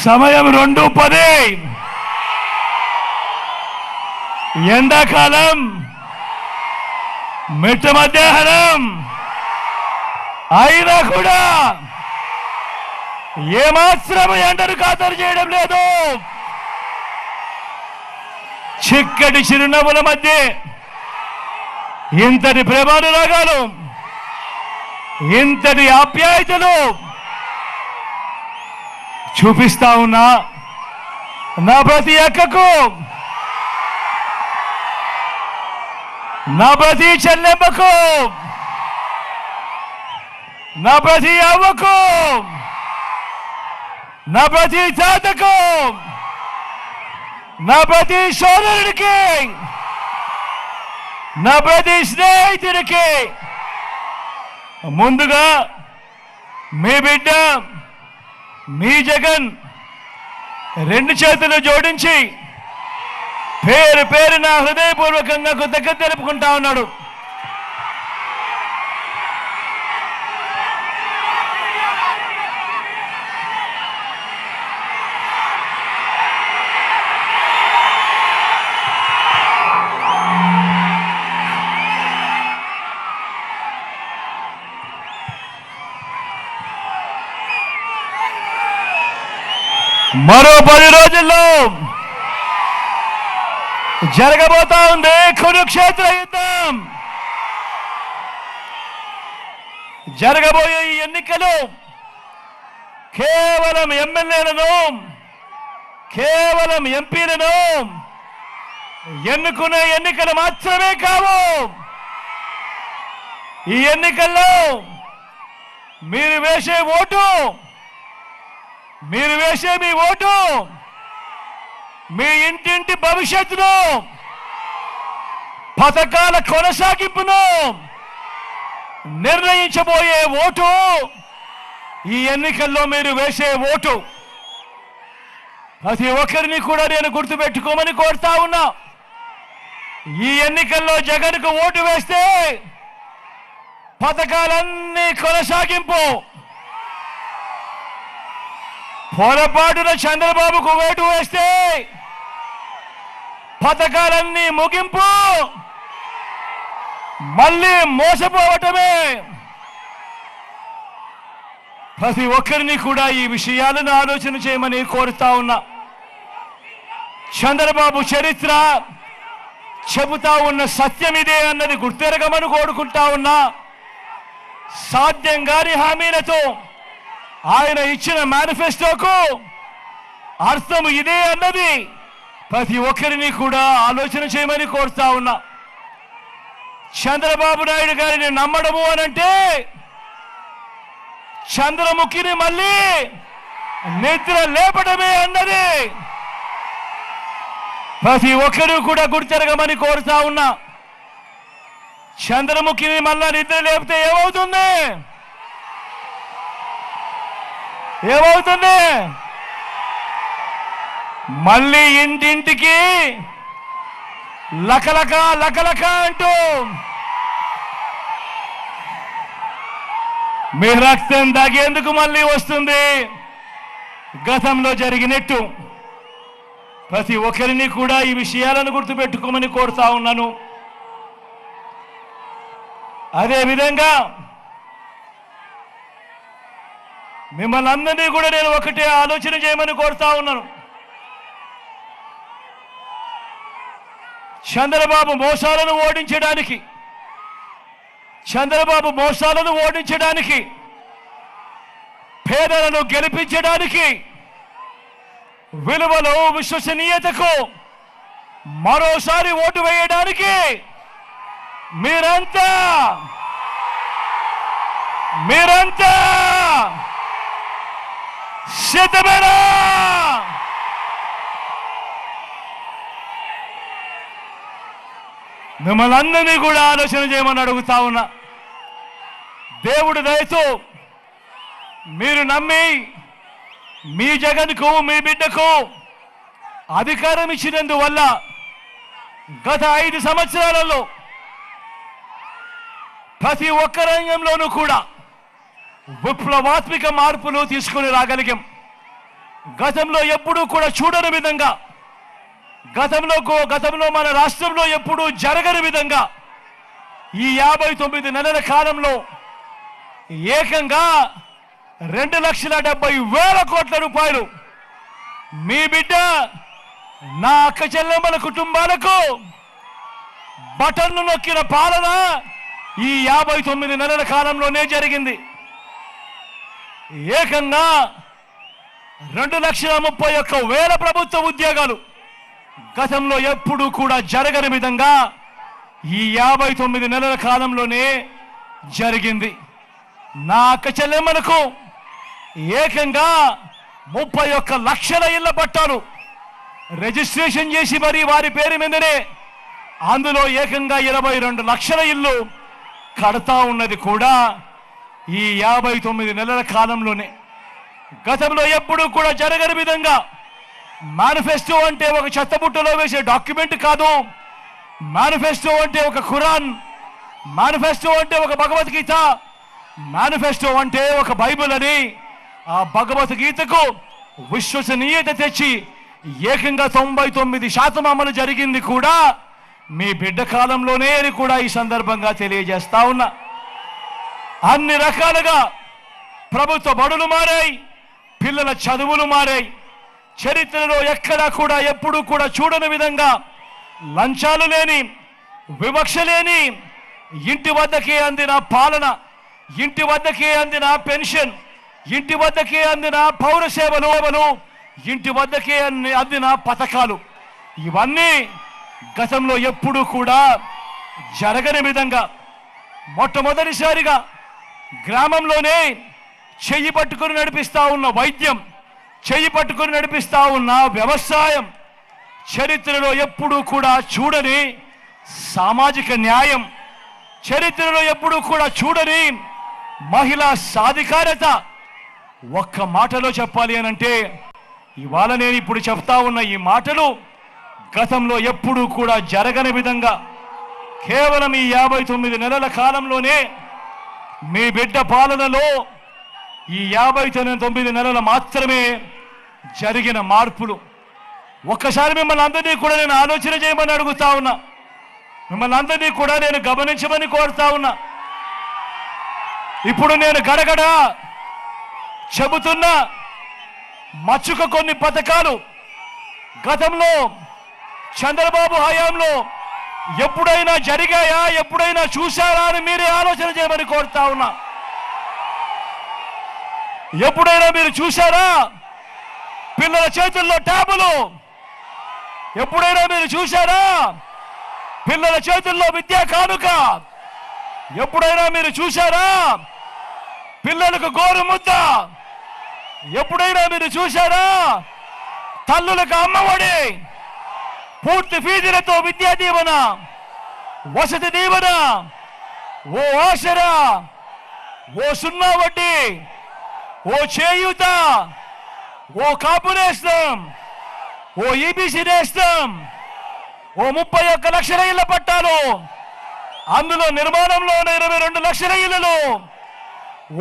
సమయం 2:10 ఎండాకాలం మిట్ట మధ్యాహ్నం అయినా కూడా ఏమాత్రం ఎండను ఖాతరు చేయడం లేదు. చిక్కటి చిరునవ్వుల మధ్య ఇంతటి ప్రేమానురాగాలు, ఇంతటి ఆప్యాయతలు చూపిస్తా ఉన్నా నా ప్రతి అక్కకు, నా ప్రతి చెల్లెమ్మకు, నా ప్రతి అవ్వకు, నా ప్రతి తాతకు, నా ప్రతి సోదరుడికి, నా ప్రతి స్నేహితుడికి ముందుగా మీ బిడ్డ మీ జగన్ రెండు చేతులు జోడించి పేరు పేరున హృదయపూర్వకంగా కృతజ్ఞత తెలుపుకుంటా ఉన్నాడు. మరో 10 రోజుల్లో జరగబోతా ఉంది కురుక్షేత్ర యుద్ధం. జరగబోయే ఈ ఎన్నికలు కేవలం ఎమ్మెల్యేలను, కేవలం ఎంపీలను ఎన్నుకునే ఎన్నికలు మాత్రమే కావు. ఈ ఎన్నికల్లో మీరు వేసే ఓటు, మీరు వేసే మీ ఓటు మీ ఇంటింటి భవిష్యత్తును, పథకాల కొనసాగింపును నిర్ణయించబోయే ఓటు ఈ ఎన్నికల్లో మీరు వేసే ఓటు. ప్రతి ఒక్కరిని కూడా నేను గుర్తుపెట్టుకోమని కోరుతా ఉన్నా. ఈ ఎన్నికల్లో జగన్కు ఓటు వేస్తే పథకాలన్నీ కొనసాగింపు, పొరపాటున చంద్రబాబుకు ఓటు వేస్తే పథకాలన్నీ ముగింపు, మళ్ళీ మోసపోవటమే. ప్రతి ఒక్కరిని కూడా ఈ విషయాలను ఆలోచన చేయమని కోరుతా ఉన్నా. చంద్రబాబు చరిత్ర చెబుతా ఉన్న సత్యం ఇదే అన్నది గుర్తెరగమని కోరుకుంటా ఉన్నా. సాధ్యం కాని హామీలతో ఆయన ఇచ్చిన మేనిఫెస్టోకు అర్థం ఇదే అన్నది ప్రతి ఒక్కరిని కూడా ఆలోచన చేయమని కోరుతా ఉన్నా. చంద్రబాబు నాయుడు గారిని నమ్మడము అనంటే చంద్రముఖిని మళ్ళీ నిద్ర లేపడమే అన్నది ప్రతి ఒక్కరూ కూడా గుర్తెరగమని కోరుతా ఉన్నా. చంద్రముఖిని మళ్ళా నిద్ర లేపితే ఏమవుతుంది? ఏమవుతుంది? మళ్ళీ ఇంటింటికి లకలక లకలక అంటూ మీ రక్తం దాగేందుకు మళ్ళీ వస్తుంది. గతంలో జరిగినట్టు ప్రతి ఒక్కరిని కూడా ఈ విషయాలను గుర్తుపెట్టుకోమని కోరుతా ఉన్నాను. అదేవిధంగా మిమ్మల్ని అందరినీ కూడా నేను ఒకటే ఆలోచన చేయమని కోరుతా ఉన్నాను. చంద్రబాబు మోసాలను ఓడించడానికి, చంద్రబాబు మోసాలను ఓడించడానికి, పేదలను గెలిపించడానికి, విలువలు విశ్వసనీయతకు మరోసారి ఓటు వేయడానికి మీరంతా సిద్ధమేనా? మిమ్మల్ని అందరినీ కూడా ఆలోచన చేయమని అడుగుతా ఉన్నా. దేవుడి దయతో మీరు నమ్మి మీ జగన్కు, మీ బిడ్డకు అధికారం ఇచ్చినందువల్ల గత 5 సంవత్సరాలలో ప్రతి ఒక్క రంగంలోనూ కూడా విప్లవాత్మక మార్పులు తీసుకుని రాగలిగాం. గతంలో ఎప్పుడూ కూడా చూడని విధంగా, గతంలో మన రాష్ట్రంలో ఎప్పుడూ జరగని విధంగా ఈ 59 నెలల కాలంలో ఏకంగా 2,70,000 కోట్ల రూపాయలు మీ బిడ్డ నా అక్క చెల్లెమ్మల కుటుంబాలకు బటన్ను నొక్కిన పాలన ఈ 59 నెలల కాలంలోనే జరిగింది. ఏకంగా 2,31,000 ప్రభుత్వ ఉద్యోగాలు గతంలో ఎప్పుడూ కూడా జరగని విధంగా ఈ 59 నెలల కాలంలోనే జరిగింది. నా అక్క చెల్లెమ్మలకు ఏకంగా 31 లక్షల ఇళ్ల పట్టాలు రిజిస్ట్రేషన్ చేసి మరి వారి పేరు మీదనే అందులో ఏకంగా 22 లక్షల ఇల్లు కడతా ఉన్నది కూడా ఈ 59 నెలల కాలంలోనే. గతంలో ఎప్పుడూ కూడా జరగని విధంగా మేనిఫెస్టో అంటే ఒక చెత్తబుట్టలో వేసే డాక్యుమెంట్ కాదు. మేనిఫెస్టో అంటే ఒక ఖురాన్, మేనిఫెస్టో అంటే ఒక భగవద్గీత, మేనిఫెస్టో అంటే ఒక బైబిల్ అని ఆ భగవద్గీతకు విశ్వసనీయత తెచ్చి ఏకంగా 99% అమలు జరిగింది కూడా మీ బిడ్డ కాలంలోనే అని కూడా ఈ సందర్భంగా తెలియజేస్తా ఉన్నా. అన్ని రకాలుగా ప్రభుత్వ బడులు మారాయి, పిల్లల చదువులు మారాయి. చరిత్రలో ఎక్కడా కూడా ఎప్పుడూ కూడా చూడని విధంగా లంచాలు లేని, వివక్ష లేని, ఇంటి వద్దకే అందిన పాలన, ఇంటి వద్దకే అందిన పెన్షన్, ఇంటి వద్దకే అందిన పౌర సేవలు, ఇంటి వద్దకే అందిన పథకాలు, ఇవన్నీ గతంలో ఎప్పుడూ కూడా జరగని విధంగా మొట్టమొదటిసారిగా గ్రామంలోనే చెయ్యి పట్టుకుని నడిపిస్తా ఉన్న వైద్యం, చెయ్యి పట్టుకుని నడిపిస్తా ఉన్న వ్యవసాయం, చరిత్రలో ఎప్పుడూ కూడా చూడని సామాజిక న్యాయం, చరిత్రలో ఎప్పుడూ కూడా చూడని మహిళా సాధికారత. ఒక్క మాటలో చెప్పాలి అనంటే ఇవాళ నేను ఇప్పుడు చెప్తా ఉన్న ఈ మాటలు గతంలో ఎప్పుడూ కూడా జరగని విధంగా కేవలం ఈ 59 నెలల కాలంలోనే మీ బిడ్డ పాలనలో ఈ 59 నెలలు మాత్రమే జరిగిన మార్పులు. ఒక్కసారి మిమ్మల్ని అందరినీ కూడా నేను ఆలోచన చేయమని అడుగుతా ఉన్నా, మిమ్మల్ని అందరినీ కూడా నేను గమనించమని కోరుతా ఉన్నా. ఇప్పుడు నేను గడగడ చెబుతున్నా మచ్చుక కొన్ని పథకాలు గతంలో చంద్రబాబు హయాంలో ఎప్పుడైనా జరిగాయా, ఎప్పుడైనా చూశారా అని మీరే ఆలోచన చేయమని కోరుతా ఉన్నా. ఎప్పుడైనా మీరు చూశారా పిల్లల చేతుల్లో ట్యాబులు? ఎప్పుడైనా మీరు చూశారా పిల్లల చేతుల్లో విద్యా కానుక? ఎప్పుడైనా మీరు చూశారా పిల్లలకు గోరు ముద్ద? ఎప్పుడైనా మీరు చూశారా తల్లులకు అమ్మఒడి, పూర్తి ఫీజులతో విద్యా దీవెన, వసతి దీవెన, ఓ ఆసరా, ఓ సున్నా వడ్డీ, ఓ చేయూత, ఓ కాపు నేస్తం, ఓ ఈబీసీ నేస్తం, ఓ 31 లక్షల ఇళ్ల పట్టాలు, అందులో నిర్మాణంలో 22 లక్షల ఇళ్లలో,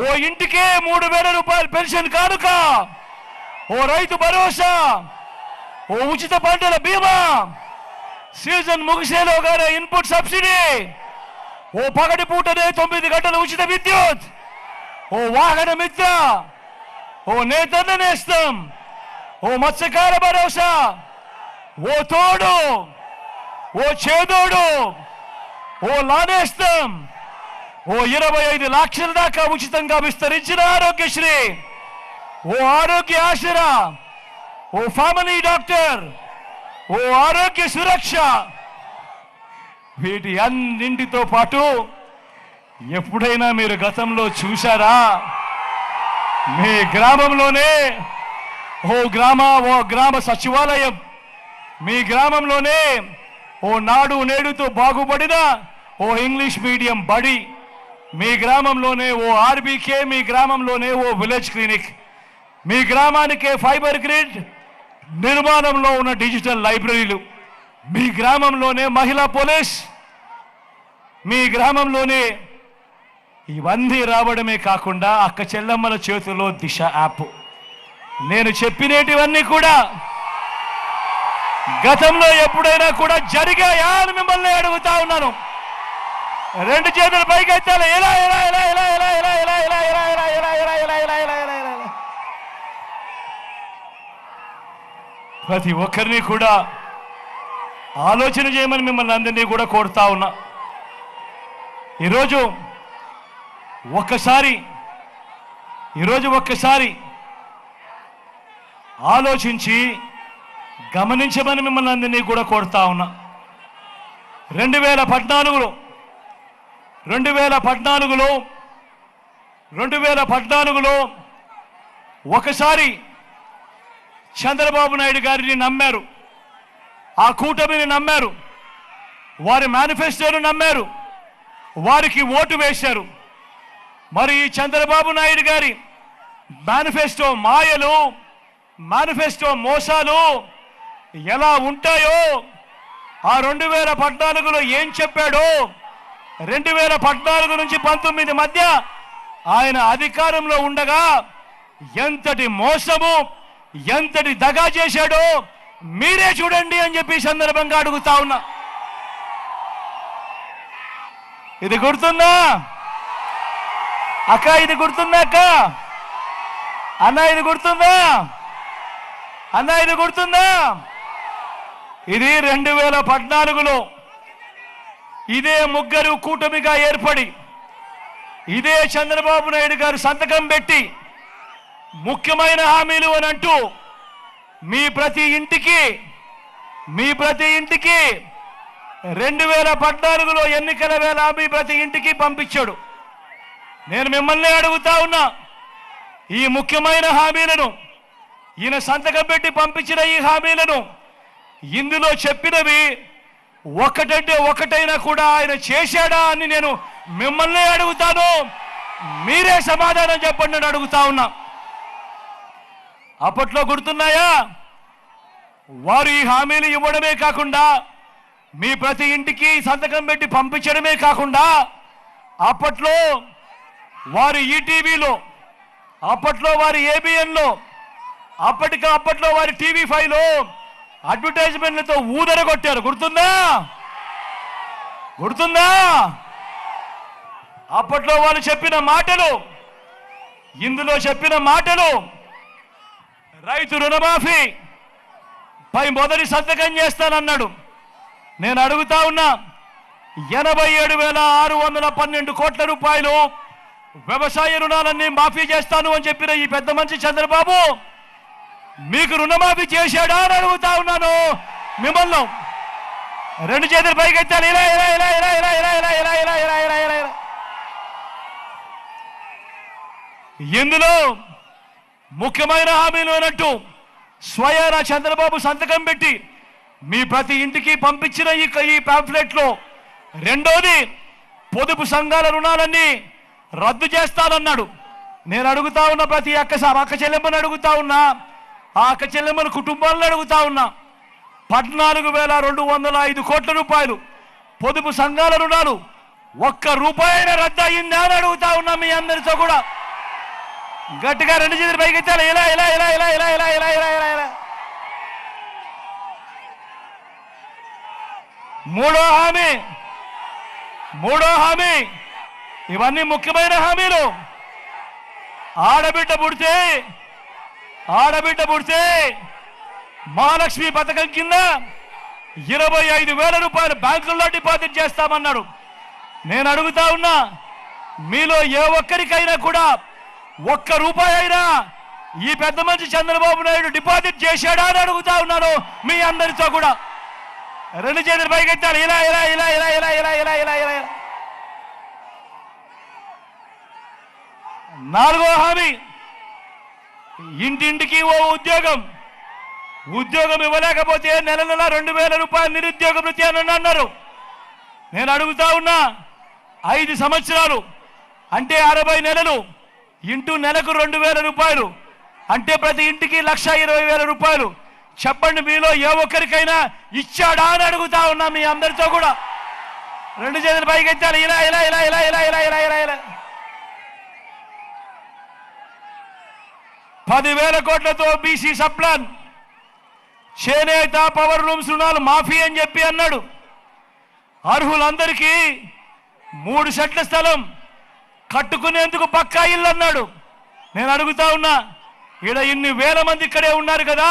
ఓ ఇంటికే 3,000 రూపాయలు పెన్షన్ కానుక, ఓ రైతు భరోసా, ఓ ఉచిత పంటల బీమా, సీజన్ ముగిసేలోగానే ఇన్పుట్ సబ్సిడీ, ఓ పగటి పూటనే 9 గంటల ఉచిత విద్యుత్, ఓ వాహన మిత్ర, ఓ నేతన్న నేస్తం, ఓ మత్స్యకార భరోసా, ఓ తోడు, ఓ చేదోడు, ఓ లానేస్తం, ఓ 25 లక్షల దాకా ఉచితంగా విస్తరించిన ఆరోగ్యశ్రీ, ఓ ఆరోగ్య ఆసరా, ఓ ఫ్యామిలీ డాక్టర్, ఓ ఆరోగ్య సురక్ష. వీటి అన్నింటితో పాటు ఎప్పుడైనా మీరు గతంలో చూశారా మీ గ్రామంలోనే ఓ గ్రామ సచివాలయం, మీ గ్రామంలోనే ఓ నాడు నేడుతో బాగుపడిన ఓ ఇంగ్లీష్ మీడియం బడి, మీ గ్రామంలోనే ఓ ఆర్బీకే, మీ గ్రామంలోనే ఓ విలేజ్ క్లినిక్, మీ గ్రామానికే ఫైబర్ గ్రిడ్ నిర్మాణంలో ఉన్న డిజిటల్ లైబ్రరీలు, మీ గ్రామంలోనే మహిళా పోలీస్, మీ గ్రామంలోనే ఇవన్నీ రావడమే కాకుండా అక్క చెల్లమ్మల చేతుల్లో దిశ యాప్, నేను చెప్పినటివన్నీ కూడా గతంలో ఎప్పుడైనా కూడా జరిగాయా అని మిమ్మల్ని అడుగుతా ఉన్నాను. రెండు చేతులు పైకి ఎత్తాలి. ఇలా ఇలా ఇలా ఇలా ఇలా ఇలా ఇలా ఇలా ఇలా ఇలా ఇలా ఇలా ఇలా ఇలా ఇలా ఇలా ఇలా ఇలా ప్రతి ఒక్కరిని కూడా ఆలోచన చేయమని మిమ్మల్ని అందరినీ కూడా కోరుతా ఉన్నా. ఈరోజు ఒక్కసారి ఆలోచించి గమనించమని మిమ్మల్ని అందరినీ కూడా కోరుతా ఉన్నా. 2014లో ఒకసారి చంద్రబాబు నాయుడు గారిని నమ్మారు, ఆ కూటమిని నమ్మారు, వారి మేనిఫెస్టోను నమ్మారు, వారికి ఓటు వేశారు. మరి ఈ చంద్రబాబు నాయుడు గారి మేనిఫెస్టో మాయలు, మేనిఫెస్టో మోసాలు ఎలా ఉంటాయో, ఆ 2014లో ఏం చెప్పాడో, 2014 నుంచి 19 మధ్య ఆయన అధికారంలో ఉండగా ఎంతటి మోసము, ఎంతటి దగా చేశాడో మీరే చూడండి అని చెప్పి సందర్భంగా అడుగుతా ఉన్నా. ఇది గుర్తుందా అక్క? ఇది గుర్తుందా అక్క? అన్న ఇది గుర్తుందా? అన్న ఇది గుర్తుందా? ఇది 2014లో ఇదే ముగ్గురు కూటమిగా ఏర్పడి, ఇదే చంద్రబాబు నాయుడు గారు సంతకం పెట్టి ముఖ్యమైన హామీలు అని అంటూ మీ ప్రతి ఇంటికి 2014లో ఎన్నికల వేళ హామీ ప్రతి ఇంటికి పంపించాడు. నేను మిమ్మల్ని అడుగుతా ఉన్నా, ఈ ముఖ్యమైన హామీలను, ఈయన సంతకం పెట్టి పంపించిన ఈ హామీలను, ఇందులో చెప్పినవి ఒకటంటే ఒకటైనా కూడా ఆయన చేశాడా అని నేను మిమ్మల్ని అడుగుతాను. మీరే సమాధానం చెప్పండి అని అడుగుతా ఉన్నా. అప్పట్లో గుర్తున్నాయా? వారు ఈ హామీలు ఇవ్వడమే కాకుండా, మీ ప్రతి ఇంటికి సంతకం పెట్టి పంపించడమే కాకుండా, అప్పట్లో వారి ఈటీవీలో, అప్పట్లో వారి ఏబిఎన్లో, అప్పట్లో వారి టీవీ5లో అడ్వర్టైజ్మెంట్లతో ఊదరగొట్టారు. గుర్తుందా? అప్పట్లో వాళ్ళు చెప్పిన మాటలు, ఇందులో చెప్పిన మాటలు, రైతు రుణమాఫీ పై మొదటి సంతకం చేస్తానన్నాడు. నేను అడుగుతా ఉన్నా, 87,612 కోట్ల రూపాయలు వ్యవసాయ రుణాలన్నీ మాఫీ చేస్తాను అని చెప్పిన ఈ పెద్ద మనిషి చంద్రబాబు మీకు రుణమాఫీ చేశాడా అని అడుగుతా ఉన్నాను మిమ్మల్ని. రెండు చేతులు పైకెత్తాలి. ఇలా ఇలా ఇలా ఇలా ఇలా ఇలా ఇలా ఇలా ఇలా ఇలా ఇలా ఇలా ఇలా ఇందులో ముఖ్యమైన హామీలు అన్నట్టు స్వయాన చంద్రబాబు సంతకం పెట్టి మీ ప్రతి ఇంటికి పంపించిన ఈ పాంఫ్లెట్లో రెండోది పొదుపు సంఘాల రుణాలన్నీ రద్దు చేస్తానన్నాడు. నేను అడుగుతా ఉన్నా, ప్రతి అక్క చెల్లెమ్మని అడుగుతా ఉన్నా, ఆ అక్క చెల్లెమ్మని కుటుంబాలను అడుగుతా ఉన్నా, 14,205 కోట్ల రూపాయలు పొదుపు సంఘాల రుణాలు ఒక్క రూపాయైనా రద్దు అయ్యిందా అని అడుగుతా ఉన్నా మీ అందరితో కూడా. గట్టిగా రెండు చేతులు పైకెత్తాలి. ఇలా ఇలా ఇలా ఇలా ఇలా ఇలా ఇలా ఇలా ఇలా ఇలా మూడో హామీ, ఇవన్నీ ముఖ్యమైన హామీలు. ఆడబిడ్డ పుడితే మహాలక్ష్మి పథకం కింద 25,000 రూపాయలు బ్యాంకుల్లో డిపాజిట్ చేస్తామన్నాడు. నేను అడుగుతా ఉన్నా, మీలో ఏ ఒక్కరికైనా కూడా ఒక్క రూపాయి అయినా ఈ పెద్ద మనిషి చంద్రబాబు నాయుడు డిపాజిట్ చేశాడా అని అడుగుతా ఉన్నాను మీ అందరితో కూడా. రెండు చేతులు పైకెత్తాలి. ఇలా ఇలా ఇలా ఇలా ఇలా ఇలా ఇలా ఇలా ఇలా ఇలా నాలుగో హామీ, ఇంటింటికి ఓ ఉద్యోగం ఇవ్వలేకపోతే నెల 2,000 రూపాయలు నిరుద్యోగ భృతి అని అన్నారు. నేను అడుగుతా ఉన్నా, 5 సంవత్సరాలు అంటే 60 నెలలు ఇంటూ నెలకు 2,000 రూపాయలు అంటే ప్రతి ఇంటికి 1,20,000 రూపాయలు. చెప్పండి, మీలో ఏ ఒక్కరికైనా ఇచ్చాడా అని అడుగుతా ఉన్నా మీ అందరితో కూడా. రెండు చేతులు పైకెత్తాలి. ఇలా ఇలా ఇలా ఇలా ఇలా ఇలా ఇలా ఇలా ఇలా 10,000 కోట్లతో బీసీ సప్లాన్, చేనేత, పవర్ లూమ్స్ రుణాలు మాఫీ అని చెప్పి అన్నాడు. అర్హులందరికీ 3 సెంట్ల స్థలం కట్టుకునేందుకు పక్కా ఇల్లు అన్నాడు. నేను అడుగుతా ఉన్నా, ఇక్కడ ఇన్ని వేల మంది ఇక్కడే ఉన్నారు కదా,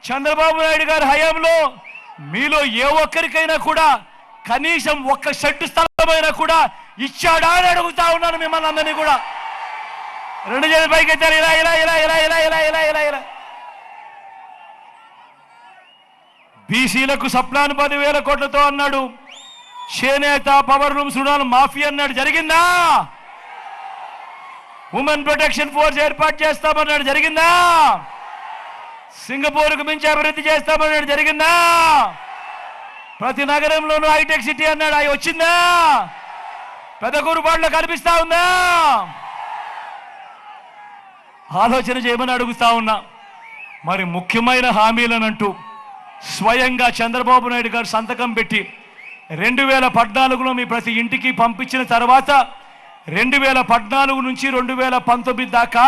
చంద్రబాబు నాయుడు గారి హయాంలో మీలో ఏ ఒక్కరికైనా కూడా కనీసం 1 సెంటు స్థలమైనా కూడా ఇచ్చాడా అని అడుగుతా ఉన్నాను మిమ్మల్ని అందరినీ కూడా. 2 చేతులు పైకి ఎత్తారు, ఇలా ఇలా ఇలా ఇలా ఇలా ఇలా ఇలా ఇలా ఇలా. బీసీలకు సప్లాన్ 10,000 కోట్లతో అన్నాడు, చేనేత, పవర్ లూమ్స్ రుణాలు మాఫీ అన్నాడు, జరిగిందా? ఉమెన్ ప్రొటెక్షన్ ఫోర్స్ ఏర్పాటు చేస్తామన్నాడు, జరిగిందా? సింగపూర్కు మించి అభివృద్ధి చేస్తామన్నాడు, జరిగిందా? ప్రతి నగరంలోనూ హైటెక్ సిటీ అన్నాడు, అవి వచ్చిందా? పెదకూరుపాడులో కనిపిస్తా ఉందా? ఆలోచన చేయమని అడుగుతా ఉన్నా. మరి ముఖ్యమైన హామీలనంటూ స్వయంగా చంద్రబాబు నాయుడు గారు సంతకం పెట్టి 2014లో మీ ప్రతి ఇంటికి పంపించిన తర్వాత 2014 నుంచి 2019 దాకా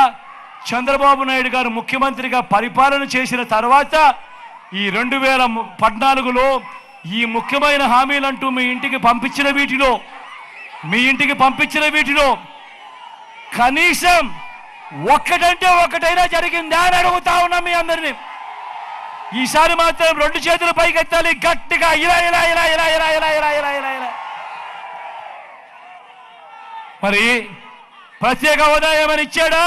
చంద్రబాబు నాయుడు గారు ముఖ్యమంత్రిగా పరిపాలన చేసిన తర్వాత ఈ 2014లో ఈ ముఖ్యమైన హామీలంటూ మీ ఇంటికి పంపించిన వీటిలో కనీసం ఒక్కటంటే ఒక్కటైనా జరిగిందా అని అడుగుతా ఉన్నా మీ అందరినీ. ఈసారి మాత్రం 2 చేతులు పైకెత్తాలి గట్టిగా, ఇలా ఇలా ఇలా ఇలా ఇలా ఇలా ఇలా ఇలా ఇలా ఇలా. మరి ప్రత్యేక హోదా ఏమని ఇచ్చాడా?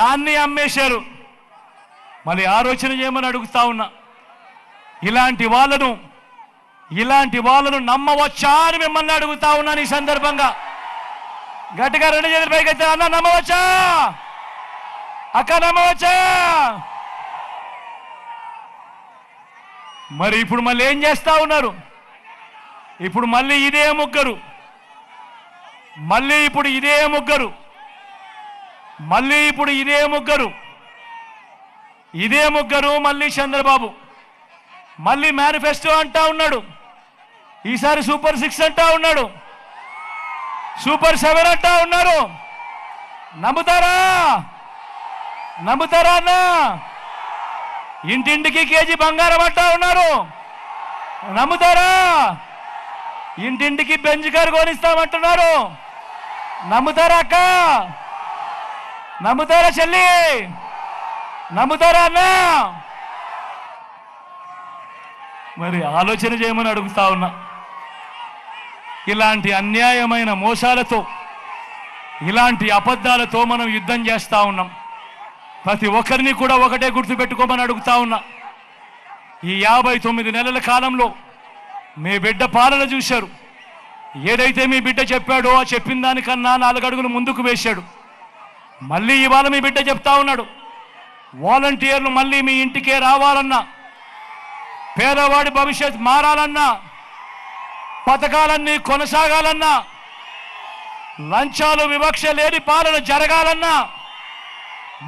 దాన్ని అమ్మేశారు. మళ్ళీ ఆలోచన చేయమని అడుగుతా ఉన్నా. ఇలాంటి వాళ్ళను నమ్మవచ్చా అని మిమ్మల్ని అడుగుతా ఉన్నాను ఈ సందర్భంగా. గట్టిగా 2 చేతులు పైకెత్తా. అన్న నమ్మవచ్చా? అక్క నమ్మవచ్చా? మరి ఇప్పుడు మళ్ళీ ఏం చేస్తా ఉన్నారు? ఇప్పుడు మళ్ళీ ఇదే ముగ్గురు మళ్ళీ చంద్రబాబు మళ్ళీ మేనిఫెస్టో అంటా ఉన్నాడు. ఈసారి సూపర్ 6 అంటా ఉన్నాడు, సూపర్ 7 అంటా ఉన్నారు. నమ్ముతారా అన్న? ఇంటింటికి కేజీ బంగారం అంటా ఉన్నారు, నమ్ముతారా? ఇంటింటికి బెంజ్ కారు కొనిస్తామంటున్నారు, నమ్ముతారా అక్క? నమ్ముతారా చెల్లి? నమ్ముతారా అన్న? మరి ఆలోచన చేయమని అడుగుతా ఉన్నా. ఇలాంటి అన్యాయమైన మోసాలతో, ఇలాంటి అబద్ధాలతో మనం యుద్ధం చేస్తా ఉన్నాం. ప్రతి ఒక్కరిని కూడా ఒకటే గుర్తుపెట్టుకోమని అడుగుతా ఉన్నా. ఈ 59 నెలల కాలంలో మీ బిడ్డ పాలన చూశారు. ఏదైతే మీ బిడ్డ చెప్పాడో ఆ చెప్పిన దానికన్నా 4 అడుగులు ముందుకు వేశాడు. మళ్ళీ ఇవాళ మీ బిడ్డ చెప్తా ఉన్నాడు, వాలంటీర్లు మళ్ళీ మీ ఇంటికే రావాలన్నా, పేదవాడి భవిష్యత్ మారాలన్నా, పథకాలన్నీ కొనసాగాలన్నా, లంచాలు వివక్ష లేని పాలన జరగాలన్నా,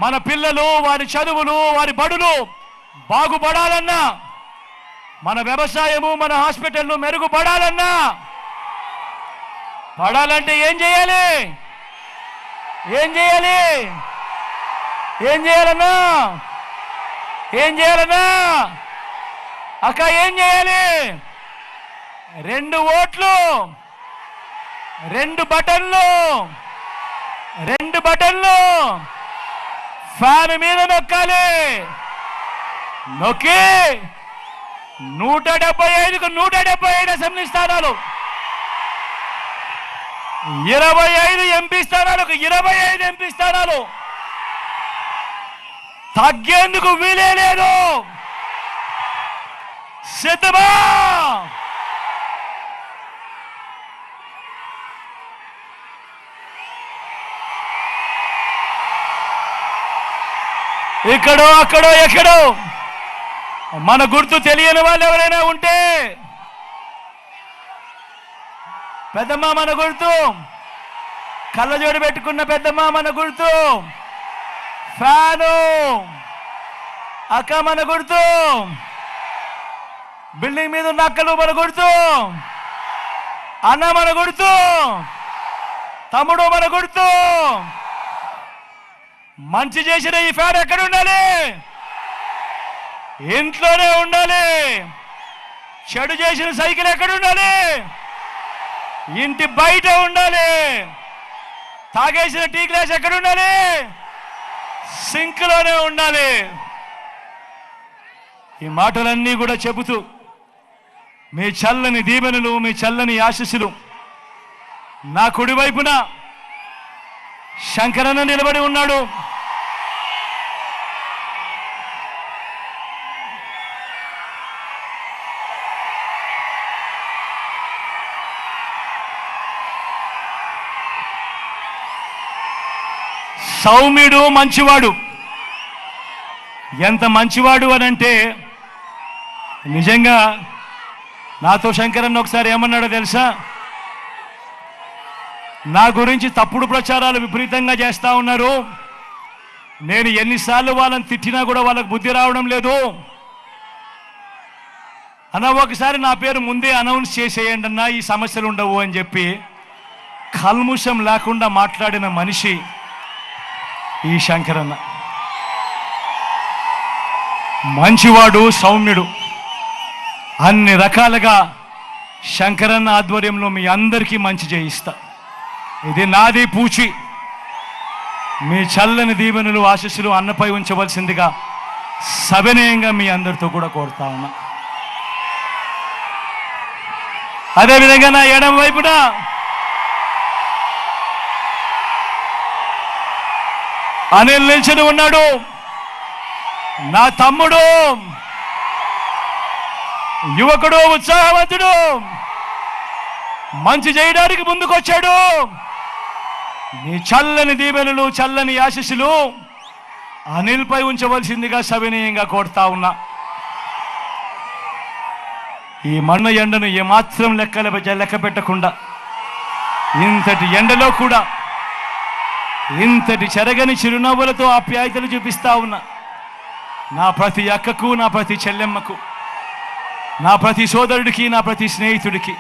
మన పిల్లలు, వారి చదువులు, వారి బడులు బాగుపడాలన్నా, మన వ్యవసాయము, మన హాస్పిటల్లు మెరుగుపడాలన్నా, పడాలంటే ఏం చేయాలి? అక్క ఏం చేయాలి? 2 ఓట్లు, 2 బటన్లు ఫ్యాన్ మీద నొక్కాలి. నొక్కి 175కు 175 అసెంబ్లీ స్థానాలు, 25 ఎంపీ స్థానాలకు 25 ఎంపీ స్థానాలు తగ్గేందుకు వీలే లేదు. సిద్ధమా? ఇక్కడో అక్కడో ఎక్కడో మన గుర్తు తెలియని వాళ్ళు ఎవరైనా ఉంటే, పెద్దమ్మ మన గుర్తు, కళ్ళజోడు పెట్టుకున్న పెద్దమ్మ మన గుర్తు, ఫ్యాను అక్క మన గుర్తు, బిల్డింగ్ మీద ఉన్న అక్కలు మన గుర్తు, అన్న మన గుర్తు, తమ్ముడు మన గుర్తు. మంచి చేసిన ఈ ఫ్యాన్ ఎక్కడ ఉండాలి? ఇంట్లోనే ఉండాలి. చెడు చేసిన సైకిల్ ఎక్కడ ఉండాలి? ఇంటి బయట ఉండాలి. తాగేసిన టీ గ్లాస్ ఎక్కడ ఉండాలి? సింక్లోనే ఉండాలి. ఈ మాటలన్నీ కూడా చెబుతూ మీ చల్లని దీవెనలు, మీ చల్లని ఆశీస్సులు నా కుడివైపున శంకరన్న నిలబడి ఉన్నాడు. సౌమ్యుడు, మంచివాడు. ఎంత మంచివాడు అనంటే నిజంగా నాతో శంకరన్న ఒకసారి ఏమన్నాడో తెలుసా? నా గురించి తప్పుడు ప్రచారాలు విపరీతంగా చేస్తూ ఉన్నారు. నేను ఎన్నిసార్లు వాళ్ళని తిట్టినా కూడా వాళ్ళకు బుద్ధి రావడం లేదు అన్న. ఒకసారి నా పేరు ముందే అనౌన్స్ చేసేయండి అన్న, ఈ సమస్యలు ఉండవు అని చెప్పి కల్ముషం లేకుండా మాట్లాడిన మనిషి ఈ శంకరన్న. మంచివాడు, సౌమ్యుడు. అన్ని రకాలుగా శంకరన్న ఆధ్వర్యంలో మీ అందరికీ మంచి చేయిస్తా. ఇది నాది పూచి. మీ చల్లని దీవెనలు, ఆశీస్సులు అన్నపై ఉంచవలసిందిగా సవినయంగా మీ అందరితో కూడా కోరుతా ఉన్నా. అదేవిధంగా నా ఎడమ వైపున అనిల్ నిల్చుని ఉన్నాడు. నా తమ్ముడు, యువకుడు, ఉత్సాహవంతుడు, మంచి చేయడానికి ముందుకొచ్చాడు. నీ చల్లని దీవెనలు, చల్లని ఆశీస్సులు అనిల్పై ఉంచవలసిందిగా సవినయంగా కోరుతా ఉన్నా. ఈ మన్న ఎండను ఏమాత్రం లెక్క పెట్టకుండా ఇంతటి ఎండలో కూడా ఇంతటి చెరగని చిరునవ్వులతో ఆప్యాయతలు చూపిస్తా ఉన్నా నా ప్రతి అక్కకు, నా ప్రతి చెల్లెమ్మకు, నా ప్రతి సోదరుడికి, నా ప్రతి స్నేహితుడికి,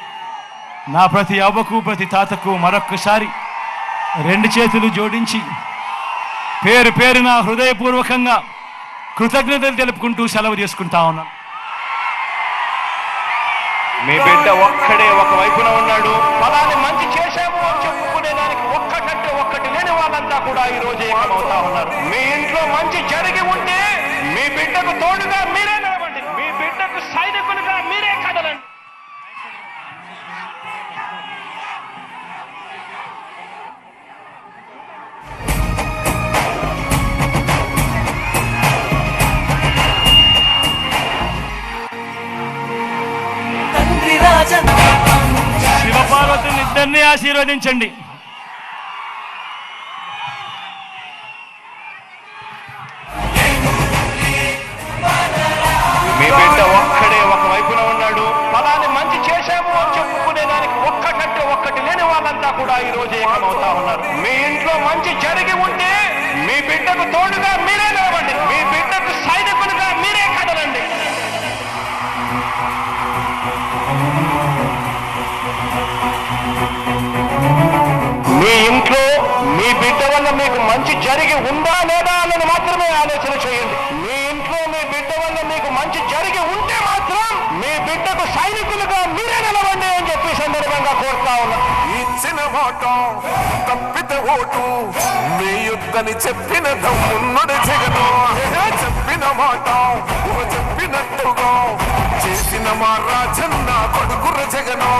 నా ప్రతి అవ్వకు, ప్రతి తాతకు మరొక్కసారి రెండు చేతులు జోడించి పేరు పేరున హృదయపూర్వకంగా కృతజ్ఞతలు తెలుపుకుంటూ సెలవు తీసుకుంటా ఉన్నాను. మీ బిడ్డ ఒక్కడే ఒక వైపున ఉన్నాడు. ఫలాన్ని మంచి చేశాము అని చెప్పుకునే దానికి ఒక్కటంటే ఒక్కటి లేని వాళ్ళంతా కూడా ఈ రోజు ఏకమవుతా ఉన్నారు. మీ ఇంట్లో మంచి జరిగి ఉంటే మీ బిడ్డకు తోడుగా మీరే నిలబండి. మీ బిడ్డకు సైనికులుగా మీరే కదలండి. శివపార్వతుని ఇద్దరిని ఆశీర్వదించండి. మీ బిడ్డ ఒక్కడే ఒక వైపున ఉన్నాడు. ఫలాన్ని మంచి చేశాము అని చెప్పుకునే దానికి ఒక్కటంటే ఒక్కటి లేని వాళ్ళంతా కూడా ఈ రోజు ఏకమవుతా ఉన్నారు. మీ ఇంట్లో మంచి జరిగి ఉంటే మీ బిడ్డకు తోడుగా మీరే నిలబండి. మీ బిడ్డకు సైనికులుగా మీరే కదలండి. మీ ఇంట్లో మీ బిడ్డ వల్ల మీకు మంచి జరిగి ఉందా లేదా అన్నది మాత్రమే ఆలోచన చేయండి. మీ ఇంట్లో మీ బిడ్డ వల్ల మీకు మంచి జరిగి ఉంటే మాత్రం మీ బిడ్డకు సైనికులుగా మీరే నిలవండి అని చెప్పి సందర్భంగా కోరుతా ఉన్నా. ఇచ్చిన మాట తప్పితే ఓటు మీ యుద్ధని చెప్పిన దమ్మున్నడు జగను. చెప్పిన మాట చెప్పినట్టుగా చేసిన మా రాజన్న కొడుకుర జగను.